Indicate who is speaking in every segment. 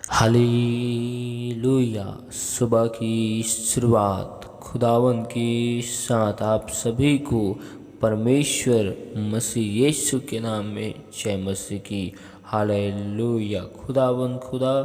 Speaker 1: Hallelujah. सुबह की शुरुआत खुदावन के साथ आप सभी को परमेश्वर मसीह यीशु के नाम में जय मसीह की। हालेलुया। खुदावन खुदा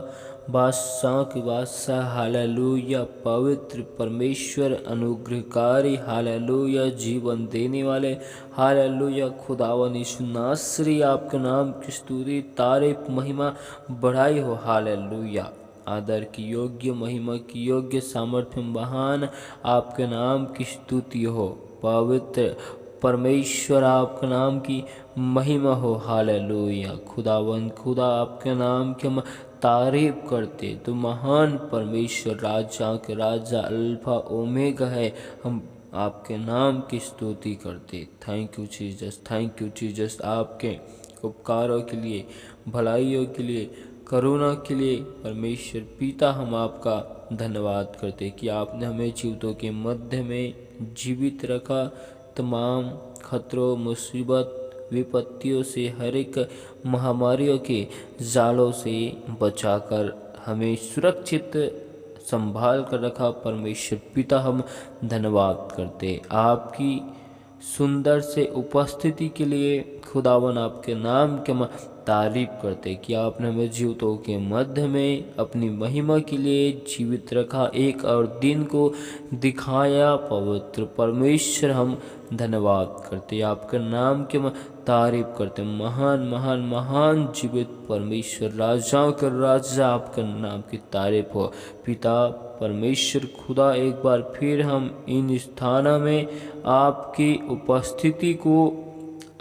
Speaker 1: बादशाह की बादशाह। हालेलुया। पवित्र परमेश्वर अनुग्रहकारी। हालेलुया। जीवन देने वाले। हालेलुया। खुदावन यीशु नासरी आपके नाम की स्तुति तारीफ महिमा बढ़ाई हो। हालेलुया। आदर की योग्य, महिमा की योग्य, सामर्थ्य महान आपके नाम की स्तुति हो। पवित्र परमेश्वर आपके नाम की महिमा हो। हालेलुया। खुदावन खुदा आपके नाम की हम तारीफ करते। तो महान परमेश्वर, राजा के राजा, अल्फा ओमेगा है। हम आपके नाम की स्तुति करते। Thank you Jesus, thank you Jesus. आपके उपकारों के लिए, भलाइयों के लिए, करुणा के लिए परमेश्वर पिता हम आपका धन्यवाद करते कि आपने हमें जीवितों के मध्य में जीवित रखा। तमाम खतरों, मुसीबत, विपत्तियों से, हर एक महामारियों के जालों से बचाकर हमें सुरक्षित संभाल कर रखा। परमेश्वर पिता हम धन्यवाद करते आपकी सुंदर से उपस्थिति के लिए। खुदावन आपके नाम के हम तारीफ करते कि आपने हमें जीवितों के मध्य में अपनी महिमा के लिए जीवित रखा, एक और दिन को दिखाया। पवित्र परमेश्वर हम धन्यवाद करते, आपके नाम के हम तारीफ करते। महान महान महान जीवित परमेश्वर, राजाओं के राजा, आपके नाम की तारीफ हो। पिता परमेश्वर खुदा, एक बार फिर हम इन स्थानों में आपकी उपस्थिति को,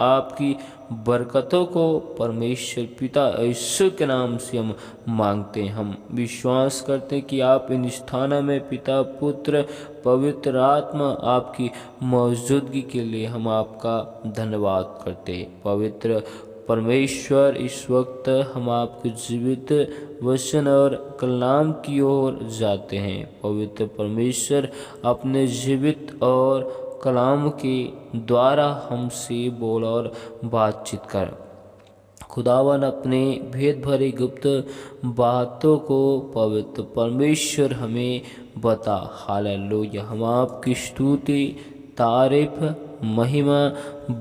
Speaker 1: आपकी बरकतों को परमेश्वर पिता यीशु के नाम से हम मांगते हैं। हम विश्वास करते हैं कि आप इन स्थानों में पिता, पुत्र, पवित्र आत्मा आपकी मौजूदगी के लिए हम आपका धन्यवाद करते हैं। पवित्र परमेश्वर, इस वक्त हम आपके जीवित वचन और कलाम की ओर जाते हैं। पवित्र परमेश्वर, अपने जीवित और कलाम के द्वारा हमसे बोल और बातचीत कर। खुदावन अपने भेद भरी गुप्त बातों को पवित्र परमेश्वर हमें बता। हालेलुया। हम आपकी स्तुति, तारीफ, महिमा,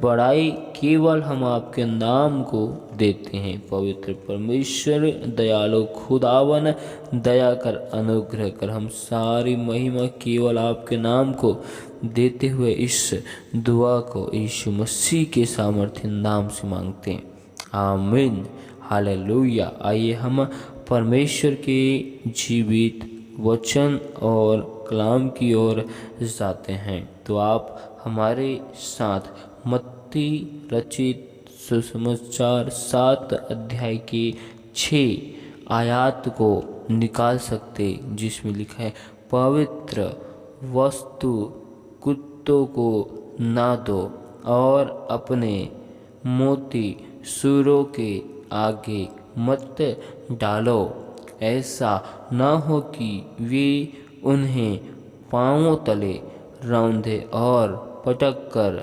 Speaker 1: बड़ाई केवल हम आपके नाम को देते हैं। पवित्र परमेश्वर, दयालु खुदावन, दया कर, अनुग्रह कर। हम सारी महिमा केवल आपके नाम को देते हुए इस दुआ को यीशु मसीह के सामर्थ्य नाम से मांगते हैं। आमीन। हालेलुया। आइए हम परमेश्वर के जीवित वचन और कलाम की ओर जाते हैं। तो आप हमारे साथ मत्ती रचित सुसमाचार 7 अध्याय के 6 आयत को निकाल सकते, जिसमें लिखा है, पवित्र वस्तु कुत्तों को ना दो और अपने मोती सूरों के आगे मत डालो, ऐसा ना हो कि वे उन्हें पांवों तले रौंदे और पटक कर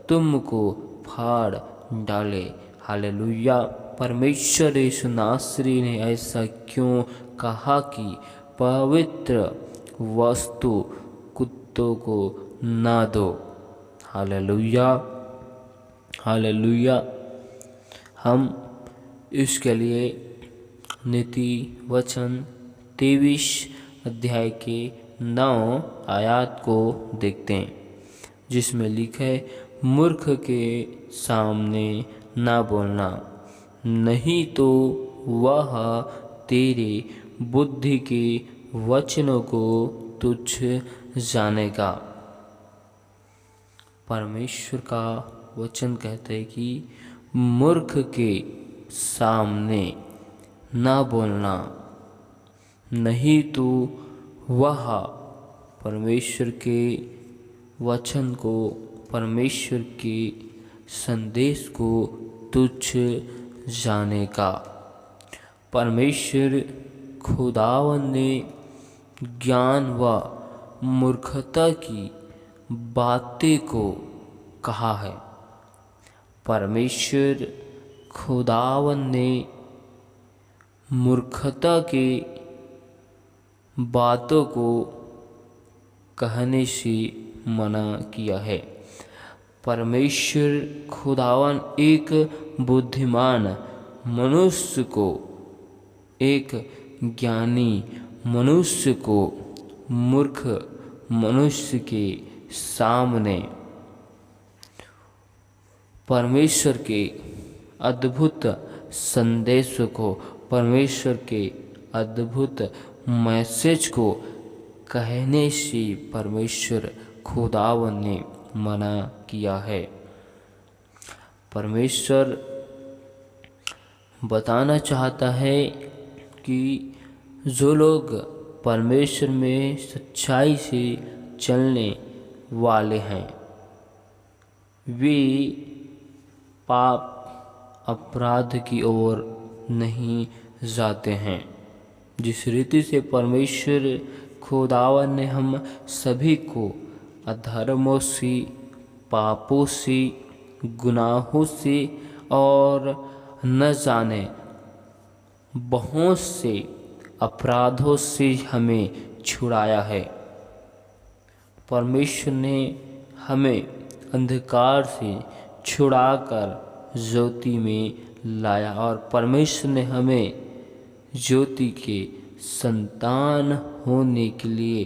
Speaker 1: तुमको फाड़ डाले। हालेलुया। परमेश्वर यीशु नासरी ने ऐसा क्यों कहा कि पवित्र वस्तु कुत्तों को ना दो? हालेलुया। हालेलुया। हम इसके लिए नीति वचन 23 अध्याय के 9 आयत को देखते हैं, जिसमें लिखा है, मूर्ख के सामने ना बोलना, नहीं तो वह तेरे बुद्धि के वचनों को तुच्छ जानेगा। परमेश्वर का वचन कहते हैं कि मूर्ख के सामने ना बोलना, नहीं तो वह परमेश्वर के वचन को, परमेश्वर के संदेश को तुच्छ जानेगा। परमेश्वर खुदावन ने ज्ञान व मूर्खता की बातें को कहा है। परमेश्वर खुदावन ने मूर्खता की बातों को कहने से मना किया है। परमेश्वर खुदावन एक बुद्धिमान मनुष्य को, एक ज्ञानी मनुष्य को मूर्ख मनुष्य के सामने परमेश्वर के अद्भुत संदेश को, परमेश्वर के अद्भुत मैसेज को कहने से परमेश्वर खुदावन ने मना किया है। परमेश्वर बताना चाहता है कि जो लोग परमेश्वर में सच्चाई से चलने वाले हैं वे पाप अपराध की ओर नहीं जाते हैं। जिस रीति से परमेश्वर खुदावन ने हम सभी को अधर्मों से, पापों से, गुनाहों से और न जाने बहुत से अपराधों से हमें छुड़ाया है। परमेश्वर ने हमें अंधकार से छुड़ाकर ज्योति में लाया और परमेश्वर ने हमें ज्योति के संतान होने के लिए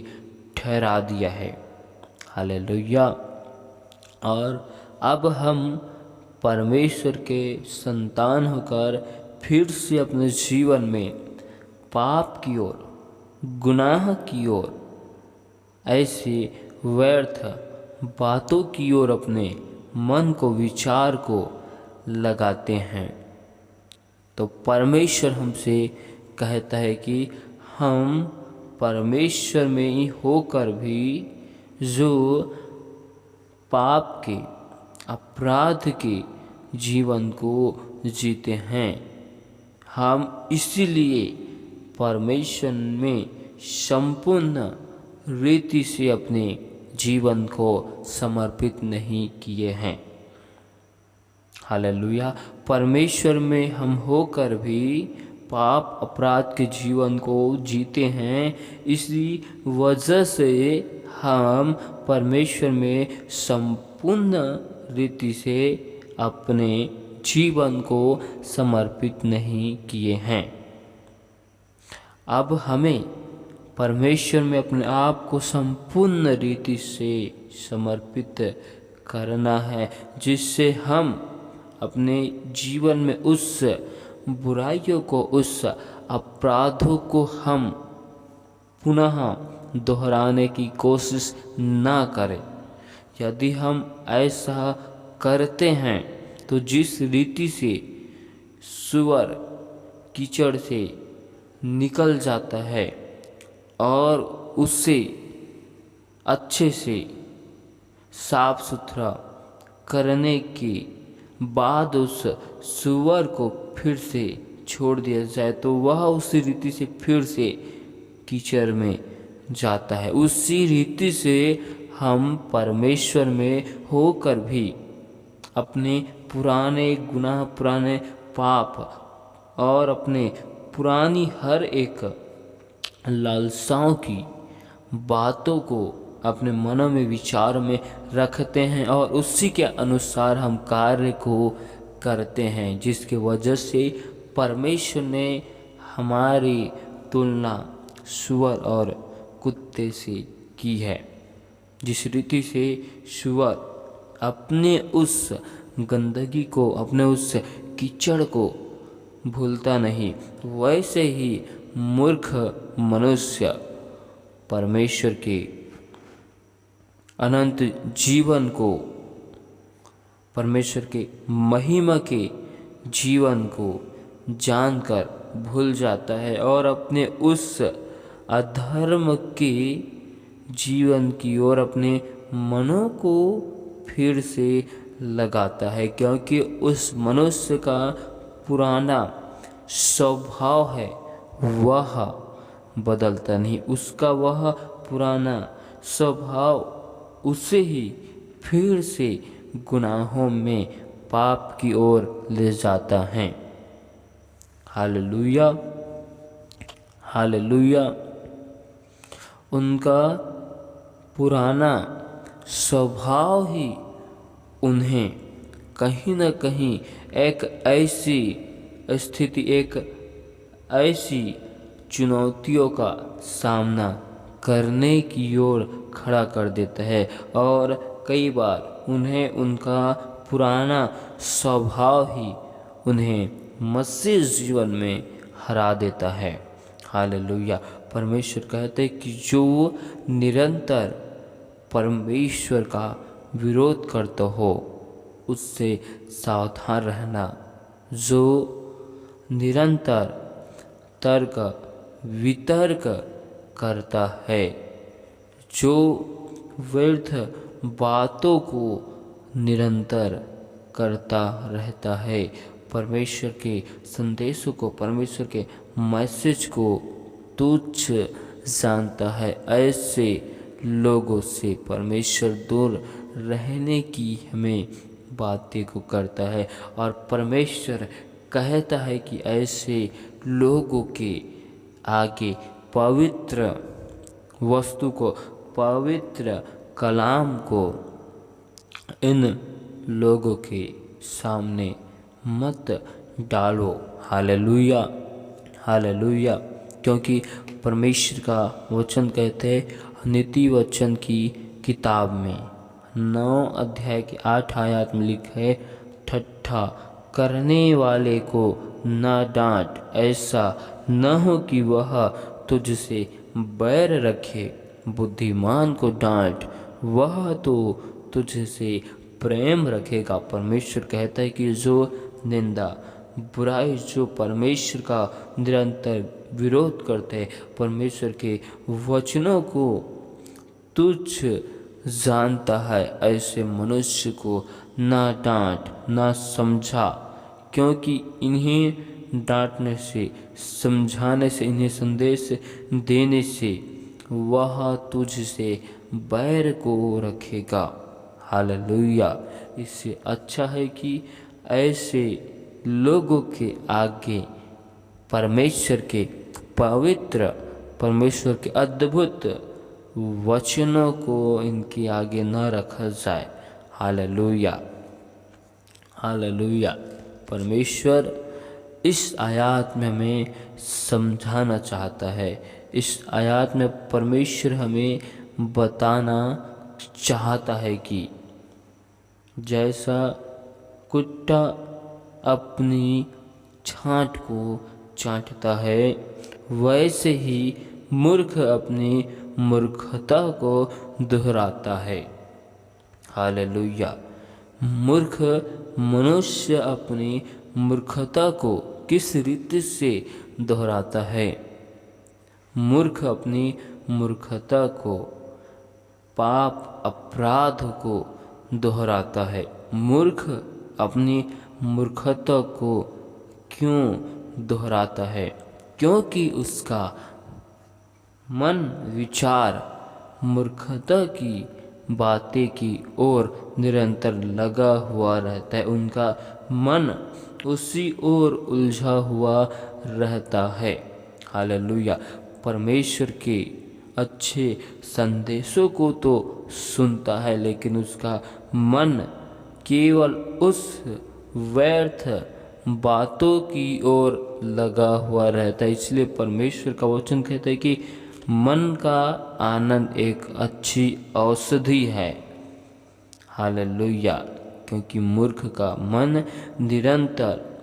Speaker 1: ठहरा दिया है। हालेलुया। और अब हम परमेश्वर के संतान होकर फिर से अपने जीवन में पाप की ओर, गुनाह की ओर, ऐसे व्यर्थ बातों की ओर अपने मन को, विचार को लगाते हैं तो परमेश्वर हमसे कहता है कि हम परमेश्वर में ही होकर भी जो पाप के, अपराध के जीवन को जीते हैं, हम इसीलिए परमेश्वर में संपूर्ण रीति से अपने जीवन को समर्पित नहीं किए हैं। हालेलुया। परमेश्वर में हम होकर भी पाप अपराध के जीवन को जीते हैं, इसी वजह से हम परमेश्वर में संपूर्ण रीति से अपने जीवन को समर्पित नहीं किए हैं। अब हमें परमेश्वर में अपने आप को संपूर्ण रीति से समर्पित करना है, जिससे हम अपने जीवन में उस बुराइयों को, उस अपराधों को हम पुनः दोहराने की कोशिश ना करें। यदि हम ऐसा करते हैं तो जिस रीति से सूअर कीचड़ से निकल जाता है और उससे अच्छे से साफ सुथरा करने के बाद उस सूअर को फिर से छोड़ दिया जाए तो वह उसी रीति से फिर से कीचड़ में जाता है। उसी रीति से हम परमेश्वर में होकर भी अपने पुराने गुनाह, पुराने पाप और अपने पुरानी हर एक लालसाओं की बातों को अपने मनों में, विचार में रखते हैं और उसी के अनुसार हम कार्य को करते हैं, जिसके वजह से परमेश्वर ने हमारी तुलना सूअर और कुत्ते से की है। जिस रीति से सूअर अपने उस गंदगी को, अपने उस कीचड़ को भूलता नहीं, वैसे ही मूर्ख मनुष्य परमेश्वर के अनंत जीवन को, परमेश्वर के महिमा के जीवन को जानकर भूल जाता है और अपने उस अधर्म के जीवन की ओर अपने मनों को फिर से लगाता है, क्योंकि उस मनुष्य का पुराना स्वभाव है वह बदलता नहीं। उसका वह पुराना स्वभाव उसे ही फिर से गुनाहों में, पाप की ओर ले जाता है। हालेलुया। हालेलुया। उनका पुराना स्वभाव ही उन्हें कहीं न कहीं एक ऐसी स्थिति, एक ऐसी चुनौतियों का सामना करने की ओर खड़ा कर देता है और कई बार उन्हें उनका पुराना स्वभाव ही उन्हें मसीह जीवन में हरा देता है। हालेलुया। परमेश्वर कहते हैं कि जो निरंतर परमेश्वर का विरोध करता हो उससे सावधान रहना। जो निरंतर तर्क वितर्क करता है, जो व्यर्थ बातों को निरंतर करता रहता है, परमेश्वर के संदेशों को, परमेश्वर के मैसेज को तुच्छ जानता है, ऐसे लोगों से परमेश्वर दूर रहने की हमें बातें को करता है। और परमेश्वर कहता है कि ऐसे लोगों के आगे पवित्र वस्तु को, पवित्र कलाम को इन लोगों के सामने मत डालो। Hallelujah, hallelujah. क्योंकि परमेश्वर का वचन कहते हैं नीति वचन की किताब में 9 अध्याय के 8 आयत में लिखा है, ठट्ठा करने वाले को न डांट, ऐसा न हो कि वह तुझसे बैर रखे। बुद्धिमान को डांट, वह तो तुझसे प्रेम रखेगा। परमेश्वर कहता है कि जो निंदा, बुराई, जो परमेश्वर का निरंतर विरोध करते हैं, परमेश्वर के वचनों को तुच्छ जानता है, ऐसे मनुष्य को ना डांट ना समझा। क्योंकि इन्हें डांटने से, समझाने से, इन्हें संदेश देने से वह तुझसे बैर को रखेगा। हालेलुया। इससे अच्छा है कि ऐसे लोगों के आगे परमेश्वर के पवित्र, परमेश्वर के अद्भुत वचनों को इनके आगे न रखा जाए। Hallelujah, hallelujah. परमेश्वर इस आयत में हमें समझाना चाहता है। इस आयत में परमेश्वर हमें बताना चाहता है कि जैसा कुत्ता अपनी छांट को चाटता है, वैसे ही मूर्ख अपनी मूर्खता को दोहराता है। हालेलुया। मूर्ख मनुष्य अपनी मूर्खता को किस रीति से दोहराता है? मूर्ख अपनी मूर्खता को, पाप अपराध को दोहराता है। मूर्ख अपनी मूर्खता को क्यों दोहराता है? क्योंकि उसका मन विचार मूर्खता की बातें की ओर निरंतर लगा हुआ रहता है। उनका मन उसी ओर उलझा हुआ रहता है। हालेलुया। परमेश्वर के अच्छे संदेशों को तो सुनता है, लेकिन उसका मन केवल उस व्यर्थ बातों की ओर लगा हुआ रहता है। इसलिए परमेश्वर का वचन कहता है कि मन का आनंद एक अच्छी औषधि है। हालेलुया। क्योंकि मूर्ख का मन निरंतर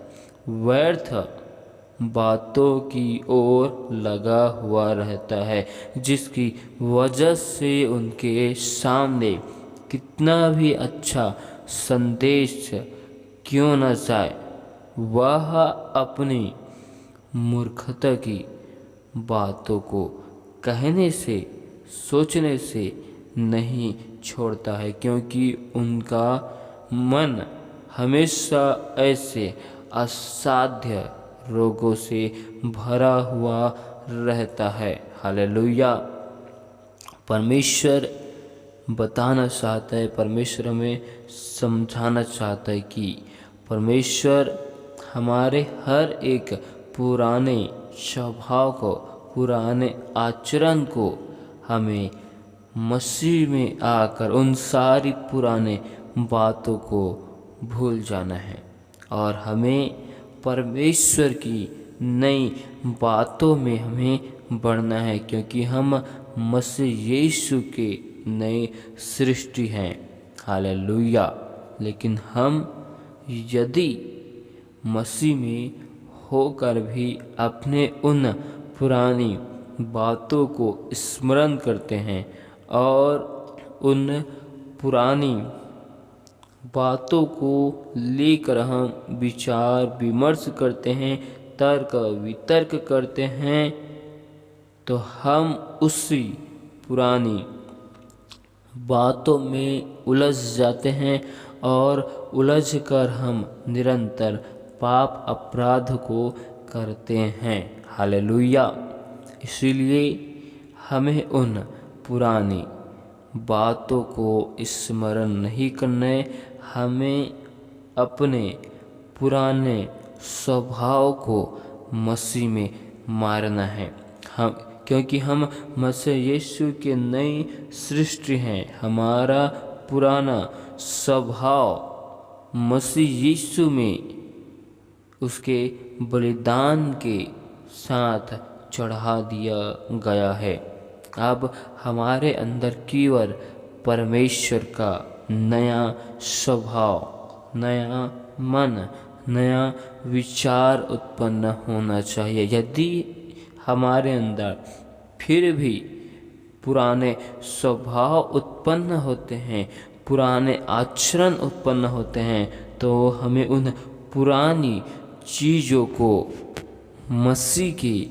Speaker 1: व्यर्थ बातों की ओर लगा हुआ रहता है, जिसकी वजह से उनके सामने कितना भी अच्छा संदेश क्यों न जाए, वह अपनी मूर्खता की बातों को कहने से, सोचने से नहीं छोड़ता है। क्योंकि उनका मन हमेशा ऐसे असाध्य रोगों से भरा हुआ रहता है। हालेलुया। परमेश्वर बताना चाहता है, परमेश्वर हमें समझाना चाहता है कि परमेश्वर हमारे हर एक पुराने स्वभाव को, पुराने आचरण को हमें मसीह में आकर उन सारी पुराने बातों को भूल जाना है और हमें परमेश्वर की नई बातों में हमें बढ़ना है, क्योंकि हम मसीह यीशु के नए सृष्टि हैं। हालेलुया। लेकिन हम यदि मसीह में होकर भी अपने उन पुरानी बातों को स्मरण करते हैं और उन पुरानी बातों को लेकर हम विचार विमर्श करते हैं, तर्क वितर्क करते हैं, तो हम उसी पुरानी बातों में उलझ जाते हैं और उलझ कर हम निरंतर पाप अपराध को करते हैं। हालेलुया। इसीलिए हमें उन पुरानी बातों को स्मरण नहीं करना है, हमें अपने पुराने स्वभाव को मसीह में मारना है। क्योंकि हम मसीह यीशु के नई सृष्टि हैं। हमारा पुराना स्वभाव मसीह यीशु में उसके बलिदान के साथ चढ़ा दिया गया है। अब हमारे अंदर केवल परमेश्वर का नया स्वभाव, नया मन, नया विचार उत्पन्न होना चाहिए। यदि हमारे अंदर फिर भी पुराने स्वभाव उत्पन्न होते हैं, पुराने आचरण उत्पन्न होते हैं, तो हमें उन पुरानी चीज़ों को मसीह की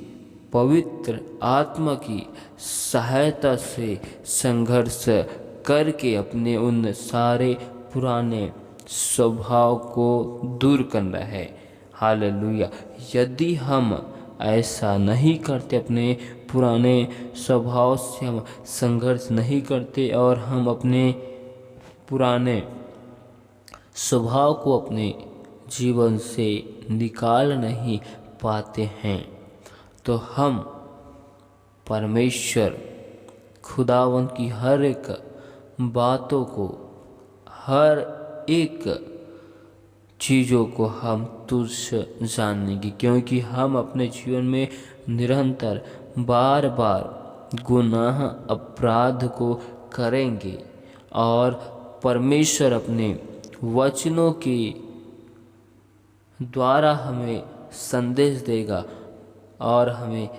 Speaker 1: पवित्र आत्मा की सहायता से संघर्ष करके अपने उन सारे पुराने स्वभाव को दूर करना है। हालेलुया। यदि हम ऐसा नहीं करते, अपने पुराने स्वभाव से हम संघर्ष नहीं करते और हम अपने पुराने स्वभाव को अपने जीवन से निकाल नहीं पाते हैं, तो हम परमेश्वर खुदावन की हर एक बातों को, हर एक चीज़ों को हम तुच्छ जानेंगे, क्योंकि हम अपने जीवन में निरंतर बार बार गुनाह अपराध को करेंगे और परमेश्वर अपने वचनों के द्वारा हमें संदेश देगा और हमें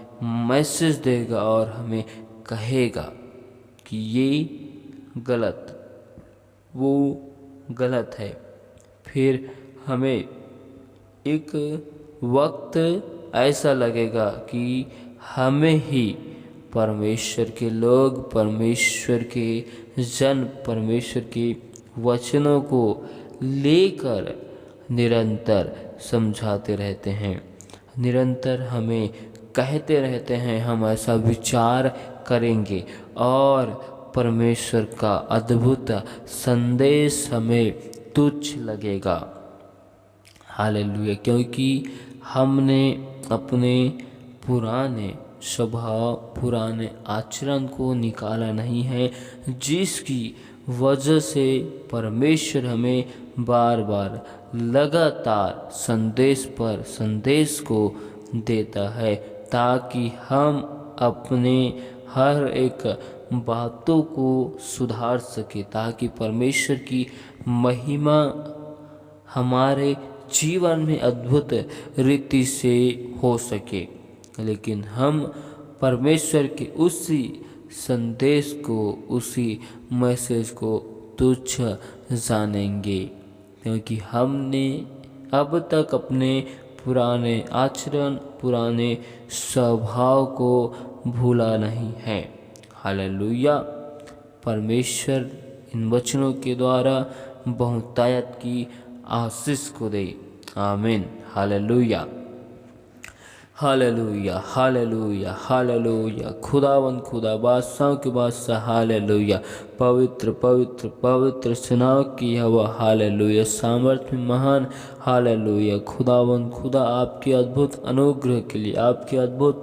Speaker 1: मैसेज देगा और हमें कहेगा कि ये गलत, वो गलत है। फिर हमें एक वक्त ऐसा लगेगा कि हमें ही परमेश्वर के लोग, परमेश्वर के जन, परमेश्वर के वचनों को लेकर निरंतर समझाते रहते हैं, निरंतर हमें कहते रहते हैं हम ऐसा विचार करेंगे और परमेश्वर का अद्भुत संदेश हमें तुच्छ लगेगा। हालेलुया। क्योंकि हमने अपने पुराने स्वभाव, पुराने आचरण को निकाला नहीं है, जिसकी वजह से परमेश्वर हमें बार बार लगातार संदेश पर संदेश को देता है, ताकि हम अपने हर एक बातों को सुधार सके, ताकि परमेश्वर की महिमा हमारे जीवन में अद्भुत रीति से हो सके। लेकिन हम परमेश्वर के उसी संदेश को, उसी मैसेज को तुच्छ जानेंगे, क्योंकि हमने अब तक अपने पुराने आचरण, पुराने स्वभाव को भूला नहीं है। हालेलुया। परमेश्वर इन वचनों के द्वारा बहुतायत की आशीष को दे। आमीन। हालेलुया। Hallelujah hallelujah hallelujah. खुदावन खुदा बादशाह के बादशाह हालेलुया। पवित्र पवित्र पवित्र सेनाओं की हवा हालेलुया। सामर्थ्य में महान हालेलुया। खुदावन खुदा आपके अद्भुत अनुग्रह के लिए, आपके अद्भुत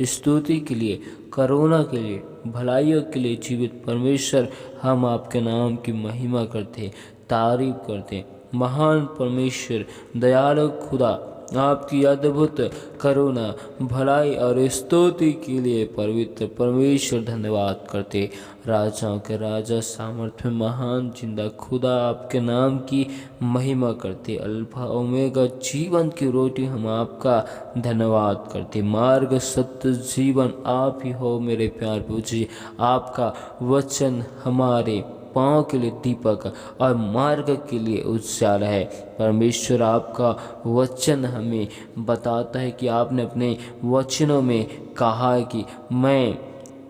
Speaker 1: स्तुति के लिए, करुणा के लिए, भलाइयों के लिए जीवित परमेश्वर, हम आपके नाम की महिमा करते, तारीफ करते। महान परमेश्वर, दयालु खुदा, आपकी अद्भुत करुणा, भलाई और स्तुति के लिए पवित्र परमेश्वर धन्यवाद करते। राजाओं के राजा, सामर्थ्य में महान जिंदा खुदा, आपके नाम की महिमा करते। अल्फा ओमेगा, जीवन की रोटी, हम आपका धन्यवाद करते। मार्ग सत्य जीवन आप ही हो मेरे प्यार पूजी। आपका वचन हमारे पाँव के लिए दीपक और मार्ग के लिए उजाला है। परमेश्वर, आपका वचन हमें बताता है कि आपने अपने वचनों में कहा है कि मैं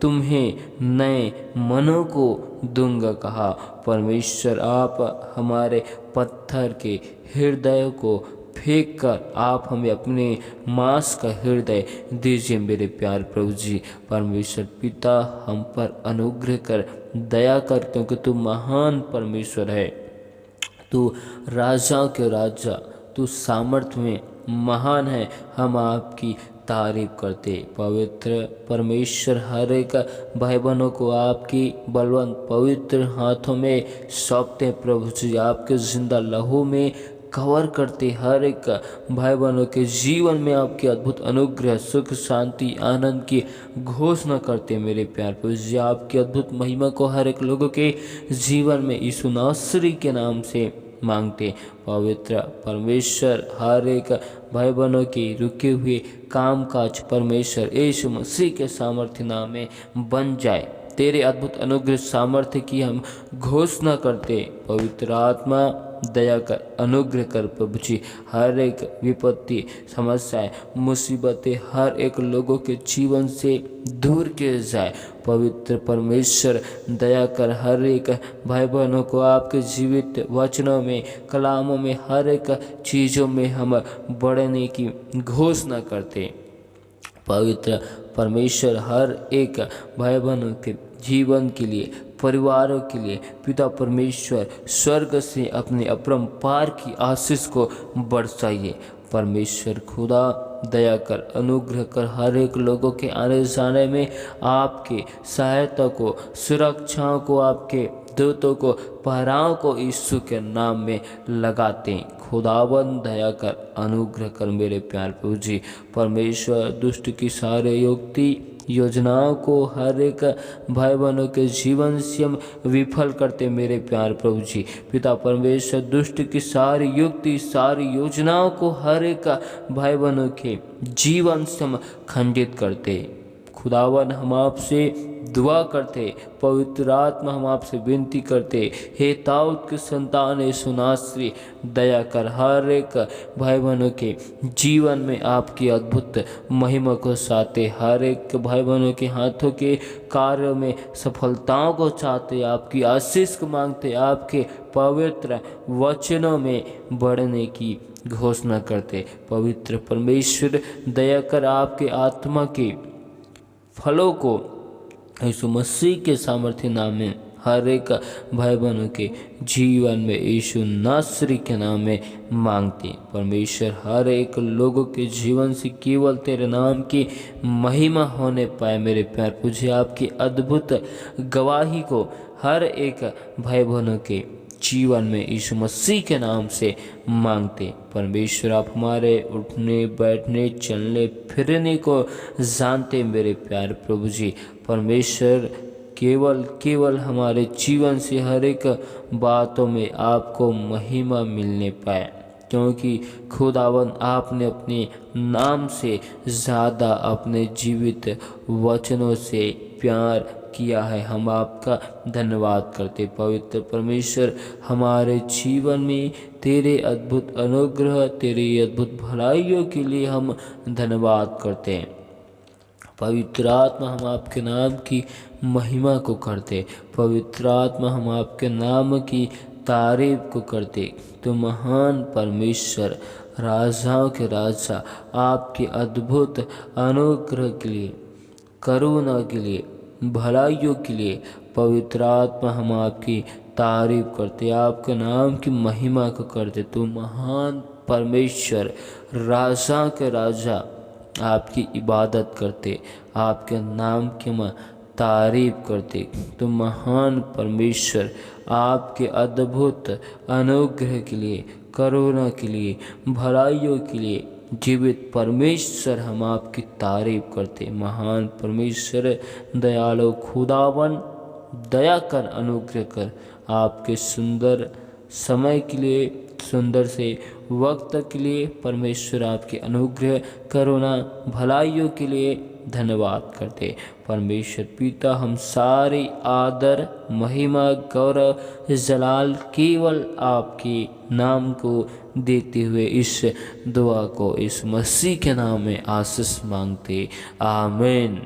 Speaker 1: तुम्हें नए मनों को दूंगा कहा। परमेश्वर, आप हमारे पत्थर के हृदय को फेंक कर आप हमें अपने मांस का हृदय दीजिए मेरे प्यार प्रभु जी। परमेश्वर पिता, हम पर अनुग्रह कर, दया कर, क्योंकि तू महान परमेश्वर है। तू राजा के राजा, तू सामर्थ्य में महान है। हम आपकी तारीफ करते। पवित्र परमेश्वर, हर एक भाई बहनों को आपकी बलवंत पवित्र हाथों में सौंपते प्रभु जी। आपके जिंदा लहू में कवर करते। हर एक भाई बहनों के जीवन में आपके अद्भुत अनुग्रह, सुख, शांति, आनंद की घोषणा करते मेरे प्यार प्रभु जी। आपकी अद्भुत महिमा को हर एक लोगों के जीवन में यीशु नासरी के नाम से मांगते। पवित्र परमेश्वर, हर एक भाई बहनों के रुके हुए काम काज परमेश्वर यीशु मसीह के सामर्थ्य नाम में बन जाए। तेरे अद्भुत अनुग्रह सामर्थ्य की हम घोषणा करते। पवित्र आत्मा, दया कर, अनुग्रह कर प्रभु जी। हर एक विपत्ति, समस्याएं, मुसीबतें हर एक लोगों के जीवन से दूर किए जाए। पवित्र परमेश्वर, दया कर, हर एक भाई बहनों को आपके जीवित वचनों में, कलामों में, हर एक चीज़ों में हम बढ़ने की घोषणा करते। पवित्र परमेश्वर, हर एक भाई बहनों के जीवन के लिए, परिवारों के लिए पिता परमेश्वर स्वर्ग से अपने अपरंपार की आशीष को बरसाइए। परमेश्वर खुदा, दया कर, अनुग्रह कर, हर एक लोगों के आने जाने में आपके सहायता को, सुरक्षाओं को, आपके दूतों को, पहराओं को यीशु के नाम में लगाते हैं। खुदावन, दया कर, अनुग्रह कर मेरे प्यार प्रभु जी। परमेश्वर, दुष्ट की सारे युक्ति योजनाओं को हर एक भाई बहनों के जीवन से हम विफल करते मेरे प्यार प्रभु जी। पिता परमेश्वर, दुष्ट की सारी युक्ति, सारी योजनाओं को हर एक भाई बहनों के जीवन से हम खंडित करते। खुदावन, हम आपसे दुआ करते। पवित्र आत्मा, हम आपसे विनती करते। हे दाऊद के संतान यीशु नासरी, दया कर, हर एक भाई बहनों के जीवन में आपकी अद्भुत महिमा को साथे। हर एक भाई बहनों के हाथों के कार्यों में सफलताओं को चाहते, आपकी आशीष को मांगते, आपके पवित्र वचनों में बढ़ने की घोषणा करते। पवित्र परमेश्वर, दया कर, आपके आत्मा के फलों को यीशु मसीह के सामर्थ्य नाम में हर एक भाई बहनों के जीवन में यीशु नासरी के नाम में मांगते। परमेश्वर, हर एक लोगों के जीवन से केवल तेरे नाम की महिमा होने पाए मेरे प्यार पूजे। आपकी अद्भुत गवाही को हर एक भाई बहनों के जीवन में यीशु मसीह के नाम से मांगते। परमेश्वर, आप हमारे उठने, बैठने, चलने, फिरने को जानते मेरे प्यार प्रभु जी। परमेश्वर, केवल हमारे जीवन से हर एक बातों में आपको महिमा मिलने पाए, क्योंकि खुदावन, आपने अपने नाम से ज़्यादा अपने जीवित वचनों से प्यार किया है। हम आपका धन्यवाद करते। पवित्र परमेश्वर, हमारे जीवन में तेरे अद्भुत अनुग्रह, तेरी अद्भुत भलाइयों के लिए हम धन्यवाद करते हैं। पवित्र आत्मा, हम आपके नाम की महिमा को करते। पवित्र आत्मा, हम आपके नाम की तारीफ को करते। तो महान परमेश्वर, राजाओं के राजा, आपके अद्भुत अनुग्रह के लिए, करुणा के लिए, भलाइयों के लिए पवित्र आत्मा हम आपकी तारीफ करते, आपके नाम की महिमा को करते। तू महान परमेश्वर, राजा के राजा, आपकी इबादत करते, आपके नाम की हम तारीफ करते। तो महान परमेश्वर, आपके अद्भुत अनुग्रह के लिए, करुणा के लिए, भलाइयों के लिए जीवित परमेश्वर हम आपकी तारीफ करते। महान परमेश्वर, दयालु खुदावन, दया कर, अनुग्रह कर। आपके सुंदर समय के लिए, सुंदर से वक्त के लिए परमेश्वर आपके अनुग्रह, करुणा, भलाइयों के लिए धन्यवाद करते। परमेश्वर पिता, हम सारी आदर, महिमा, गौरव, जलाल केवल आपके नाम को देते हुए इस दुआ को इस मसीह के नाम में आशीष मांगते। आमीन।